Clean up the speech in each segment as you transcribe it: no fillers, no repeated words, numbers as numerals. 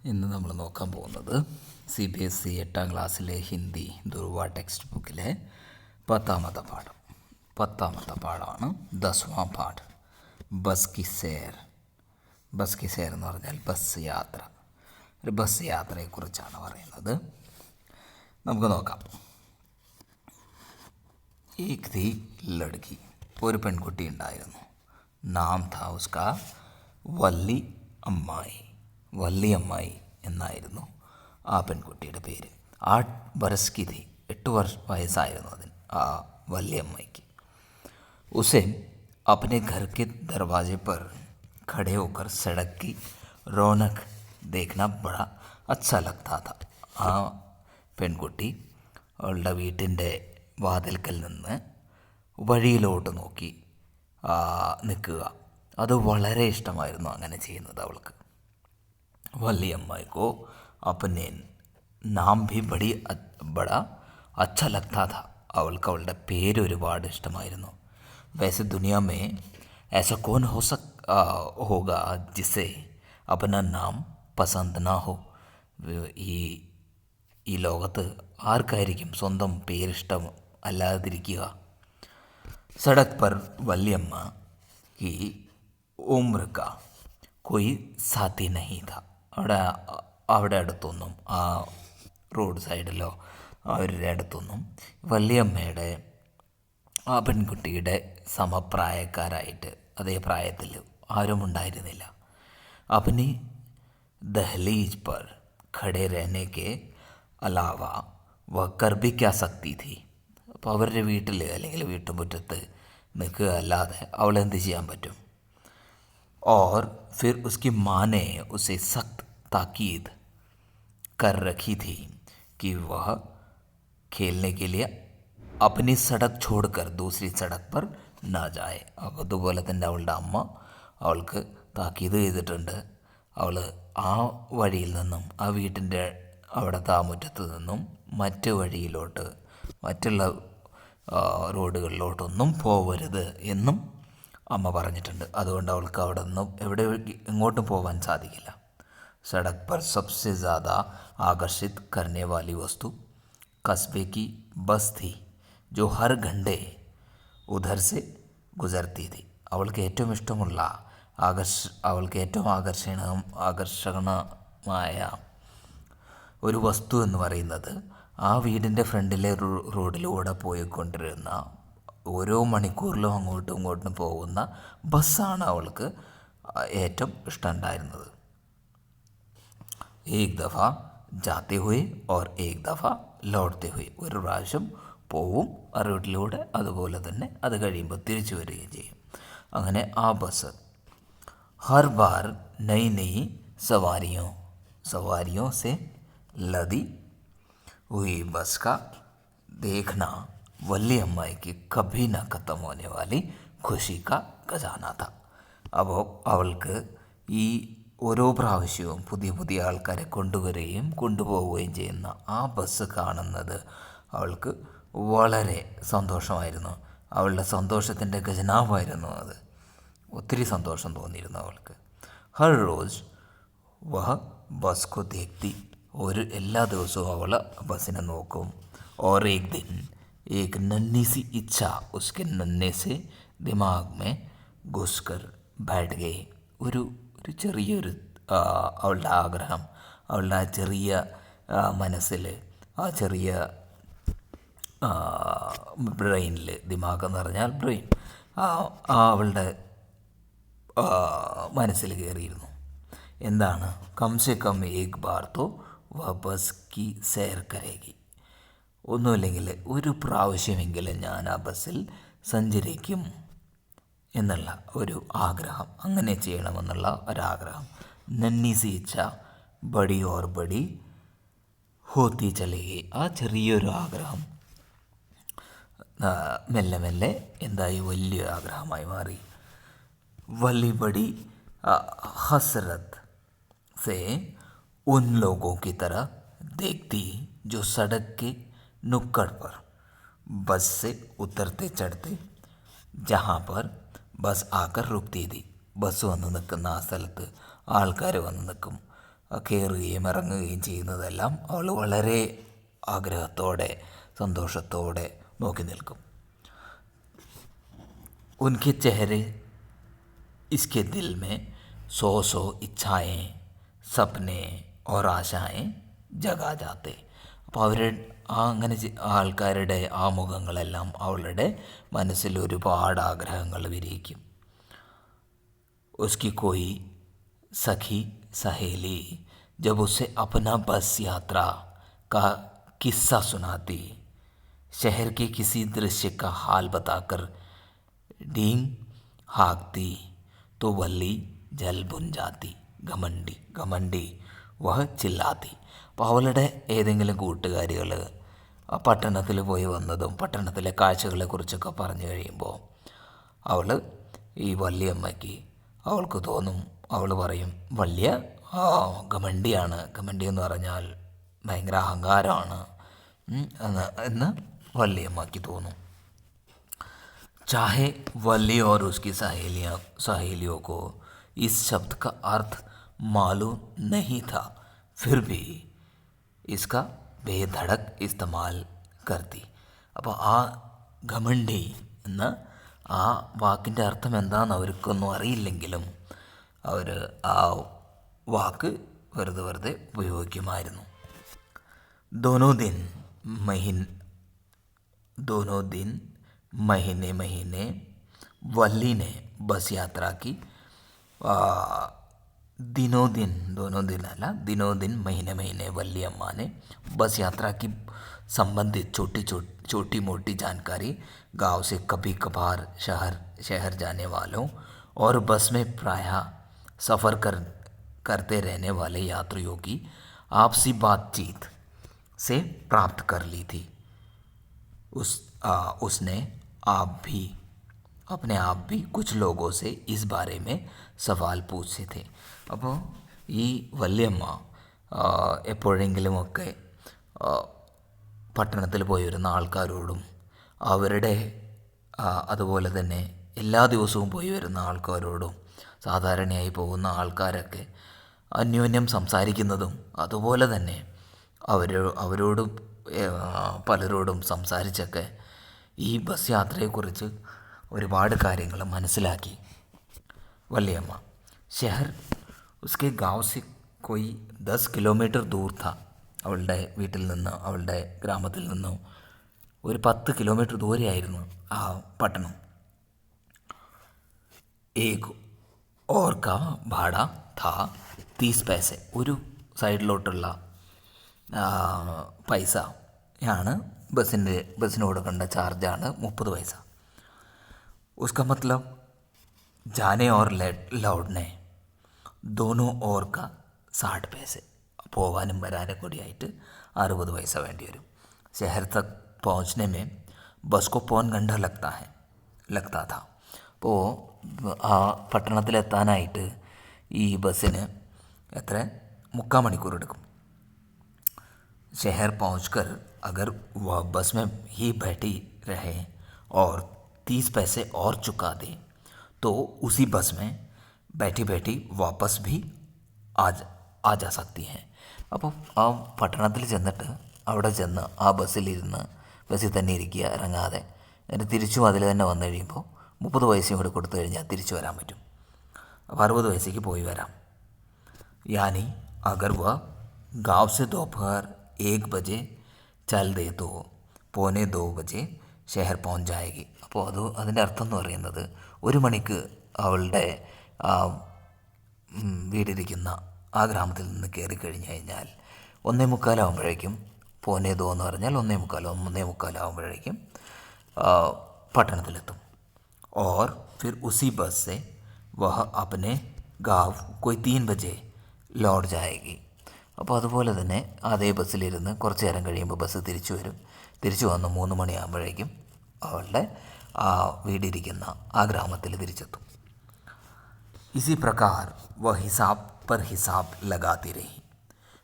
ഇന്ന് നമ്മൾ നോക്കാൻ പോകുന്നത് CBSE 8ാം ക്ലാസ്സിലെ ഹിന്ദി ദുർവ ടെക്സ്റ്റ് ബുക്കിലെ 10ാമത്തെ പാഠമാണ് 10വാം പാഠം ബസ് കി സേർ. ബസ് കി സേർ എന്ന് പറഞ്ഞാൽ ബസ് യാത്ര. ഒരു ബസ് യാത്രയെക്കുറിച്ചാണ് പറയുന്നത്. നമുക്ക് നോക്കാം. ഏക് ഥി ലഡ്കി, ഒരു പെൺകുട്ടി ഉണ്ടായിരുന്നു. നാം ഥാ ഉസ്ക വല്ലി അമ്മായി. വല്ലിയമ്മായി എന്നായിരുന്നു ആ പെൺകുട്ടിയുടെ പേര്. 8 ബരസ് കി ഥി, 8 വയസ്സായിരുന്നു അതിന്, ആ വല്ലിയമ്മായിക്ക്. ഉസെ अपने घर के दरवाजे पर खड़े होकर सड़क की रौनक देखना बड़ा अच्छा लगता था. ആ പെൺകുട്ടി അവളുടെ വീട്ടിൻ്റെ വാതിൽക്കൽ നിന്ന് വഴിയിലോട്ട് നോക്കി നിൽക്കുക, അത് വളരെ ഇഷ്ടമായിരുന്നു അങ്ങനെ ചെയ്യുന്നത് അവൾക്ക്. വല്ലിയമ്മായി को अपने नाम भी बड़ा अच्छा लगता था. അവൾക്ക് അവളുടെ പേര് ഒരുപാട് ഇഷ്ടമായിരുന്നു. वैसे दुनिया में ऐसा कौन होगा जिसे अपना नाम पसंद ना हो. ഈ ലോകത്ത് ആർക്കായിരിക്കും സ്വന്തം പേരിഷ്ടം അല്ലാതിരിക്കുക. സടക് പർ വല്യമ്മ की उम्र का कोई साथी नहीं था. അവിടെ അടുത്തൊന്നും, ആ റോഡ് സൈഡിലോ അവരുടെ അടുത്തൊന്നും വല്യമ്മയുടെ ആ പെൺകുട്ടിയുടെ സമപ്രായക്കാരായിട്ട് അതേ പ്രായത്തിൽ ആരും ഉണ്ടായിരുന്നില്ല. अपनी दहलीज पर खड़े रहने के अलावा वह कर भी क्या सकती थी. അപ്പോൾ അവരുടെ വീട്ടിൽ അല്ലെങ്കിൽ വീട്ടുമുറ്റത്ത് നിൽക്കുക അല്ലാതെ അവൾ എന്ത് ചെയ്യാൻ പറ്റും. और फिर उसकी माँ ने उसे सख्त ताकीद कर रखी थी कि वह खेलने के लिए अपनी सड़क छोड़कर दूसरी सड़क पर ना जाए. അപ്പോൾ അതുപോലെ തന്നെ അവളുടെ അമ്മ അവൾക്ക് താക്കീത് ചെയ്തിട്ടുണ്ട്. അവൾ ആ വഴിയിൽ നിന്നും, ആ വീട്ടിൻ്റെ അവിടുത്തെ ആ മുറ്റത്ത് നിന്നും മറ്റ് വഴിയിലോട്ട്, മറ്റുള്ള റോഡുകളിലോട്ടൊന്നും പോവരുത് എന്നും അമ്മ പറഞ്ഞിട്ടുണ്ട്. അതുകൊണ്ട് അവൾക്ക് അവിടെ നിന്നും എങ്ങോട്ടും പോകാൻ സാധിക്കില്ല. सड़क पर सबसे ज़्यादा आकर्षित करने वाली वस्तु कस्बे की बस थी जो हर घंटे उधर से गुजरती थी. അവൾക്ക് ഏറ്റവും ഇഷ്ടമുള്ള അവൾക്ക് ഏറ്റവും ആകർഷണമായ ഒരു വസ്തു എന്ന് പറയുന്നത് ആ വീടിൻ്റെ ഫ്രണ്ടിലെ റോഡിലൂടെ പോയിക്കൊണ്ടിരുന്ന ഓരോ മണിക്കൂറിലും അങ്ങോട്ടും ഇങ്ങോട്ടും പോകുന്ന ബസ്സാണ് അവൾക്ക് ഏറ്റവും ഇഷ്ടമുണ്ടായിരുന്നത്. एक दफ़ा जाते हुए और एक दफ़ा लौटते हुए, ഒരു പ്രാവശ്യം പോവും ആ റൂട്ടിലൂടെ, അതുപോലെ തന്നെ അത് കഴിയുമ്പോൾ തിരിച്ചു വരികയും ചെയ്യും. അങ്ങനെ ആ ബസ് हर बार नई नई सवारियों से लदी हुई बस का देखना वल्ली अम्माई की कभी न ख़त्म होने वाली खुशी का खजाना था. അപ്പോൾ അവൾക്ക് ഈ ഓരോ പ്രാവശ്യവും പുതിയ പുതിയ ആൾക്കാരെ കൊണ്ടുവരികയും കൊണ്ടുപോവുകയും ചെയ്യുന്ന ആ ബസ് കാണുന്നത് അവൾക്ക് വളരെ സന്തോഷമായിരുന്നു. അവളുടെ സന്തോഷത്തിൻ്റെ ഖജനാവായിരുന്നു അത്. ഒത്തിരി സന്തോഷം തോന്നിയിരുന്നു അവൾക്ക്. ഹർ റോസ് വഹ ബസ് കോ ദേഖ്തി, എല്ലാ ദിവസവും അവൾ ബസ്സിനെ നോക്കും. और एक दिन एक नन्ही सी इच्छा उसके नन्हे से दिमाग में घुसकर बैठ गई. ഒരു ചെറിയൊരു അവളുടെ ആഗ്രഹം അവളുടെ ആ ചെറിയ മനസ്സിൽ, ആ ചെറിയ ബ്രെയിനിൽ, ദിമാഗ് എന്ന് പറഞ്ഞാൽ ബ്രെയിൻ, അവളുടെ മനസ്സിൽ കയറിയിരുന്നു. എന്താണ്? കംസെ കം ഏക് ബാർ തോ വ ബസ് കി സേർ കരേഗി. ഒന്നുമില്ലെങ്കിൽ ഒരു പ്രാവശ്യമെങ്കിലും ഞാൻ ആ ബസ്സിൽ സഞ്ചരിക്കും എന്നുള്ള ഒരു ആഗ്രഹം, അങ്ങനെ ചെയ്യണമെന്നുള്ള ഒരാഗ്രഹം. നന്നി സി ഇച്ഛ ബഡി ഓർ ബഡി ഹോത്തി ചലേഗി. ആ ചെറിയൊരു ആഗ്രഹം മെല്ലെ മെല്ലെ എന്തായി, വലിയ ആഗ്രഹമായി മാറി. വല്ലി ബഡി ഹസ്രത്ത് സേ ഉൻ ലോഗോं की तरह देखती जो सड़क के नुक्कड़ पर बस से उतरते चढ़ते जहाँ पर ബസ് ആക്കർ റുക്തി. ബസ് വന്ന് നിൽക്കുന്ന ആ സ്ഥലത്ത് ആൾക്കാർ വന്ന് നിൽക്കും. കയറുകയും ഇറങ്ങുകയും ചെയ്യുന്നതെല്ലാം അവൾ വളരെ ആഗ്രഹത്തോടെ സന്തോഷത്തോടെ നോക്കി നിൽക്കും. ഉൻകെ ചെഹരെ इसके दिल में सौ सौ इच्छाएं സപ്നെ ഓർ ആശാएं ജഗാ ജാത്തെ. അപ്പോൾ അങ്ങനെ ആൾക്കാരുടെ ആ മുഖങ്ങളെല്ലാം അവളുടെ മനസ്സിൽ ഒരുപാട് ആഗ്രഹങ്ങൾ വിരിയിക്കും. उसकी कोई सखी सहेली जब उसे अपना बस यात्रा का किस्सा सुनाती, शहर के किसी दृश्य का हाल बताकर डींग हाँकती तो वल्ली जल बुन जाती. घमंडी घमंडी वह चिल्लाती. അപ്പോൾ അവളുടെ ഏതെങ്കിലും കൂട്ടുകാരികൾ ആ പട്ടണത്തിൽ പോയി വന്നതും പട്ടണത്തിലെ കാഴ്ചകളെക്കുറിച്ചൊക്കെ പറഞ്ഞു കഴിയുമ്പോൾ ഈ വല്യമ്മയ്ക്ക് അവൾക്ക് തോന്നും, അവൾ പറയും വലിയ ഘമണ്ടിയാണ്, ഘമണ്ടി എന്ന് പറഞ്ഞാൽ ഭയങ്കര അഹങ്കാരമാണ് എന്ന് വല്യമ്മയ്ക്ക് തോന്നും. चाहे वली और उसकी सहेलियों को इस शब्द का अर्थ मालूम नहीं था, फिर भी इसका बेधड़क इस्तेमाल करती. അപ്പോൾ ആ ഘമണ്ടി എന്ന ആ വാക്കിൻ്റെ അർത്ഥം എന്താണെന്ന് അവർക്കൊന്നും അറിയില്ലെങ്കിലും അവർ ആ വാക്ക് വെറുതെ ഉപയോഗിക്കുമായിരുന്നു. दोनों दिन महीने वल्ली ने बस यात्रा की. दिनों दिन महीने वल्ली अम्मा ने बस यात्रा की संबंधित छोटी मोटी जानकारी गांव से कभी कभार शहर जाने वालों और बस में प्रायः सफ़र करते रहने वाले यात्रियों की आपसी बातचीत से प्राप्त कर ली थी. उसने अपने आप भी कुछ लोगों से इस बारे में सवाल पूछे थे. അപ്പോൾ ഈ വല്യമ്മ എപ്പോഴെങ്കിലുമൊക്കെ പട്ടണത്തിൽ പോയി വരുന്ന ആൾക്കാരോടും അവരുടെ അതുപോലെ തന്നെ എല്ലാ ദിവസവും പോയി വരുന്ന ആൾക്കാരോടും സാധാരണയായി പോകുന്ന ആൾക്കാരൊക്കെ അന്യോന്യം സംസാരിക്കുന്നതും അതുപോലെ തന്നെ അവരോടും പലരോടും സംസാരിച്ചൊക്കെ ഈ ബസ് യാത്രയെക്കുറിച്ച് ഒരുപാട് കാര്യങ്ങൾ മനസ്സിലാക്കി വല്യമ്മ. ഷെഹർ ഉസ്കെ ഗാവ് സെ കോയി 10 കിലോമീറ്റർ ദൂർ था. അവളുടെ വീട്ടിൽ നിന്ന് അവളുടെ ഗ്രാമത്തിൽ നിന്നും ഒരു 10 കിലോമീറ്റർ ദൂരെയായിരുന്നു ആ പട്ടണം. ഏക് ഓർ കാ ഭാട था 30 പൈസെ. ഒരു സൈഡിലോട്ടുള്ള പൈസയാണ് ബസ്സിന് കൊടുക്കേണ്ട ചാർജാണ് 30 പൈസ. उसका मतलब जाने और लौटने दोनों ओर का 60 पैसे. പോവാനും വരാനും കൂടിയായിട്ട് 60 പൈസ വേണ്ടി വരും. शहर तक पहुंचने में बस को 3 घंटा लगता था. അപ്പോൾ ആ പട്ടണത്തിലെത്താനായിട്ട് ഈ ബസ്സിന് 3/4 മണിക്കൂർ എടുക്കും. शहर पहुंचकर अगर वह बस में ही बैठी रहे और 30 पैसे और चुका दे तो उसी बस में बैठी वापस भी आ जा सकती हैं. അപ്പോൾ ആ പട്ടണത്തിൽ ചെന്നിട്ട് അവിടെ ചെന്ന് ആ ബസ്സിൽ തന്നെ ഇരിക്കുക, ഇറങ്ങാതെ. എന്നിട്ട് തിരിച്ചും അതിൽ തന്നെ വന്നു കഴിയുമ്പോൾ 30 പൈസയും കൂടി കൊടുത്തു കഴിഞ്ഞാൽ തിരിച്ചു വരാൻ പറ്റും. അപ്പോൾ 60 പൈസയ്ക്ക് പോയി വരാം. यानी अगर वह गांव से दोपहर 1 बजे चल दे तो 1:45 बजे शहर पहुंच जाएगी. അപ്പോൾ അതിൻ്റെ അർത്ഥം എന്ന് പറയുന്നത് 1 മണിക്ക് അവളുടെ വീടിരിക്കുന്ന ആ ഗ്രാമത്തിൽ നിന്ന് കയറി കഴിഞ്ഞ് കഴിഞ്ഞാൽ 1:45 ആകുമ്പോഴേക്കും 1:45 എന്ന് പറഞ്ഞാൽ 1:45 ആകുമ്പോഴേക്കും പട്ടണത്തിലെത്തും. और फिर उसी बस से वह अपने गाँव कोई 3 बजे लौट जाएगी. അപ്പോൾ അതുപോലെ തന്നെ അതേ ബസ്സിലിരുന്ന് കുറച്ച് നേരം കഴിയുമ്പോൾ ബസ് തിരിച്ചു വരും. തിരിച്ചു വന്ന് 3 മണിയാകുമ്പോഴേക്കും അവളുടെ ആ വീടിരിക്കുന്ന ആ ഗ്രാമത്തിൽ തിരിച്ചെത്തും. इसी प्रकार वह हिसाब पर हिसाब लगाती रही,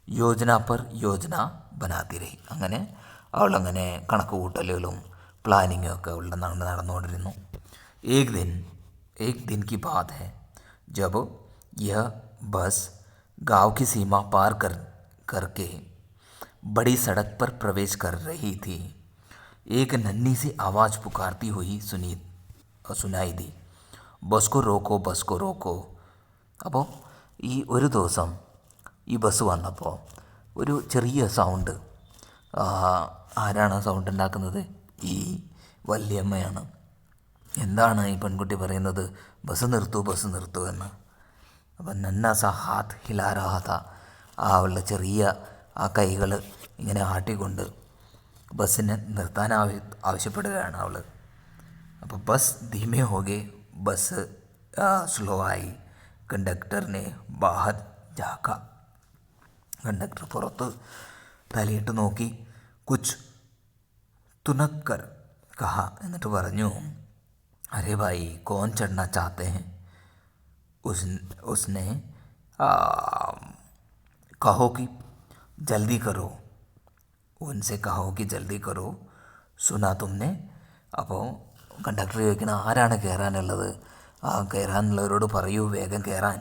योजना पर योजना बनाती रही. അങ്ങനെ അവളങ്ങനെ കണക്ക് കൂട്ടലുകളും പ്ലാനിങ്ങും ഒക്കെ അവളുടെ നടന്നുകൊണ്ടിരുന്നു. एक दिन की बात है जब यह बस गांव की सीमा पार करके बड़ी सड़क पर प्रवेश कर रही थी। एक नन्ही सी आवाज़ पुकारती हुई सुनाई दी, ബസ് കോ റോക്കോ ബസ് കോ റോക്കോ. അപ്പോൾ ഈ ഒരു ദിവസം ഈ ബസ് വന്നപ്പോൾ ഒരു ചെറിയ സൗണ്ട്. ആരാണ് സൗണ്ട് ഉണ്ടാക്കുന്നത്? ഈ വല്യമ്മയാണ്. എന്താണ് ഈ പെൺകുട്ടി പറയുന്നത്? ബസ് നിർത്തൂ, ബസ് നിർത്തൂ എന്ന്. അപ്പം നന്ന സ ഹാത്ത് ഹിലാരാഹത, അവളുടെ ചെറിയ ആ കൈകൾ ഇങ്ങനെ ആട്ടിക്കൊണ്ട് ബസ്സിനെ നിർത്താൻ ആവശ്യപ്പെടുകയാണ് അവൾ. അപ്പോൾ ബസ് ധീമേ ഹോകെ, ബസ് സ്ലോ ആയി. കണ്ടക്ടറിനെ ബാഹർ ജാക്ക, കണ്ടക്ടർ പുറത്ത് തലയിട്ട് നോക്കി. കുച്ച് തുനക്കർ കഹ, എന്നിട്ട് പറഞ്ഞു, അരേ ഭായി കോൻ ചढ़ना चाहते हैं? उसने कहो कि जल्दी करो, उनसे कहो कि जल्दी करो, सुना तुमने? അപ്പോൾ കണ്ടക്ടർ ചോദിക്കണം, ആരാണ് കയറാനുള്ളത്? കയറാനുള്ളവരോട് പറയൂ വേഗം കയറാൻ,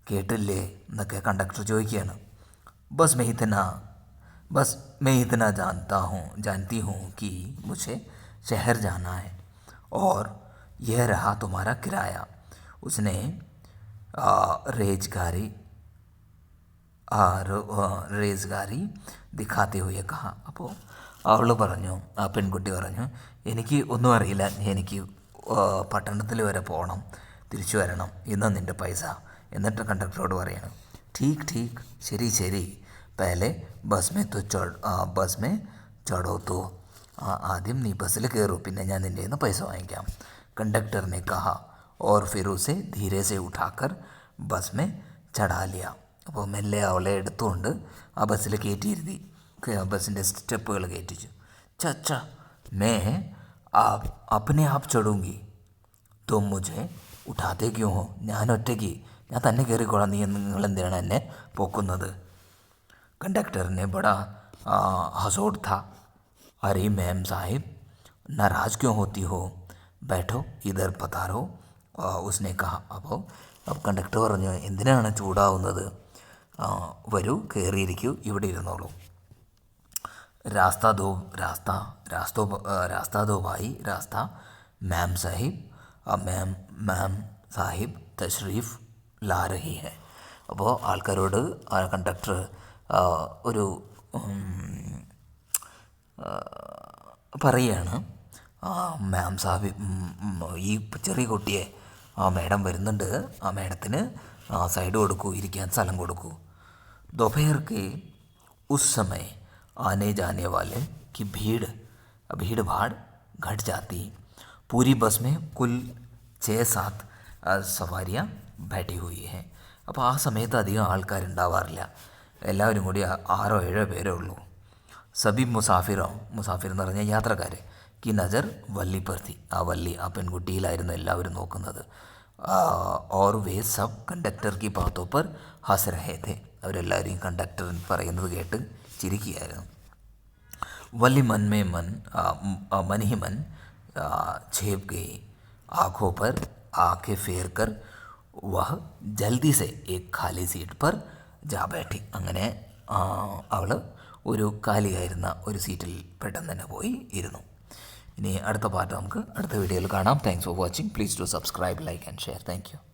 കേട്ടില്ലേ എന്നൊക്കെ കണ്ടക്ടർ ചോദിക്കുകയാണ്. बस मैं इतना जानती हूँ कि मुझे शहर जाना है और यह रहा तुम्हारा किराया. उसने रेजगारी दिखाते हुए कहा. അപ്പോൾ അവൾ പറഞ്ഞു, ആ പെൺകുട്ടി പറഞ്ഞു, എനിക്ക് ഒന്നും അറിയില്ല, എനിക്ക് പട്ടണത്തിൽ വരെ പോകണം, തിരിച്ചു വരണം, ഇന്ന് നിൻ്റെ പൈസ. എന്നിട്ട് കണ്ടക്ടറോട് പറയണം, ठीक ठीक, ശരി ശരി, पहले बस में चढ़ो तो, ആദ്യം നീ ബസ്സിൽ കയറൂ, പിന്നെ ഞാൻ നിൻ്റെ നിന്ന് പൈസ വാങ്ങിക്കാം. कंडक्टर ने कहा और फिर उसे धीरे से उठाकर बस में चढ़ा लिया. അപ്പോൾ മെല്ലെ അവളെ എടുത്തുകൊണ്ട് ആ ബസ്സിൽ കയറ്റിയിരുത്തി, ബസ്സിൻ്റെ സ്റ്റെപ്പുകൾ കയറ്റിച്ചു. ചച്ച മേ अपने आप चढ़ूंगी, तुम मुझे उठाते क्यों हो? ഞാൻ ഒറ്റയ്ക്ക്, ഞാൻ തന്നെ കയറിക്കോളാം, നിങ്ങൾ എന്തിനാണ് എന്നെ പൊക്കുന്നത്? कंडक्टर ने बड़ा हंसोड़ था. अरे मैम साहिब, नाराज़ क्यों होती हो? बैठो इधर पधारो, उसने कहा. അപ്പോൾ കണ്ടക്ടർ പറഞ്ഞു, എന്തിനാണ് ചൂടാവുന്നത്? വരൂ, കയറിയിരിക്കൂ, ഇവിടെ ഇരുന്നോളൂ. रास्ता दो भाई, रास्ता. मैम साहिब तशरीफ़ ला रही है. അപ്പോൾ ആൾക്കാരോട് കണ്ടക്ടർ ഒരു പറയുകയാണ്, മാം സാഹിബ്, ഈ ചെറിയ കുട്ടിയെ മേഡം വരുന്നുണ്ട്, ആ മേഡത്തിന് സൈഡ് കൊടുക്കൂ, ഇരിക്കാൻ സ്ഥലം കൊടുക്കൂ. दोपहर के उस समय आने जाने वाले की भीड़ भाड़ घट जाती. पूरी बस में कुल 6-7 സവാരിയ बैठी हुई हैं. അപ്പോൾ ആ സമയത്ത് അധികം ആൾക്കാരുണ്ടാവാറില്ല, എല്ലാവരും കൂടി 6-7 പേരേ ഉള്ളൂ. സബി മുസാഫിർ എന്ന് പറഞ്ഞാൽ യാത്രക്കാർ, കി നജർ വല്ലി പർത്തി, ആ വല്ലി, ആ പെൺകുട്ടിയിലായിരുന്നു എല്ലാവരും നോക്കുന്നത്. ഓർ വേ സബ് കണ്ടക്ടർ കി ബാത്തോ പർ ഹസ് രഹേ थे, അവരെല്ലാവരും കണ്ടക്ടർ പറയുന്നത് കേട്ട് ചിരിക്കുകയായിരുന്നു. वली मन ही मन छेप गई. आँखों पर आंखें फेर कर वह जल्दी से एक खाली सीट पर जा बैठी. അങ്ങനെ അവൾ ഒരു കാലിയായിരുന്ന ഒരു സീറ്റിൽ പെട്ടെന്ന് തന്നെ പോയി ഇരുന്നു. ഇനി അടുത്ത പാർട്ട് നമുക്ക് അടുത്ത വീഡിയോയിൽ കാണാം. Thanks for watching. Please do subscribe, like and share. Thank you.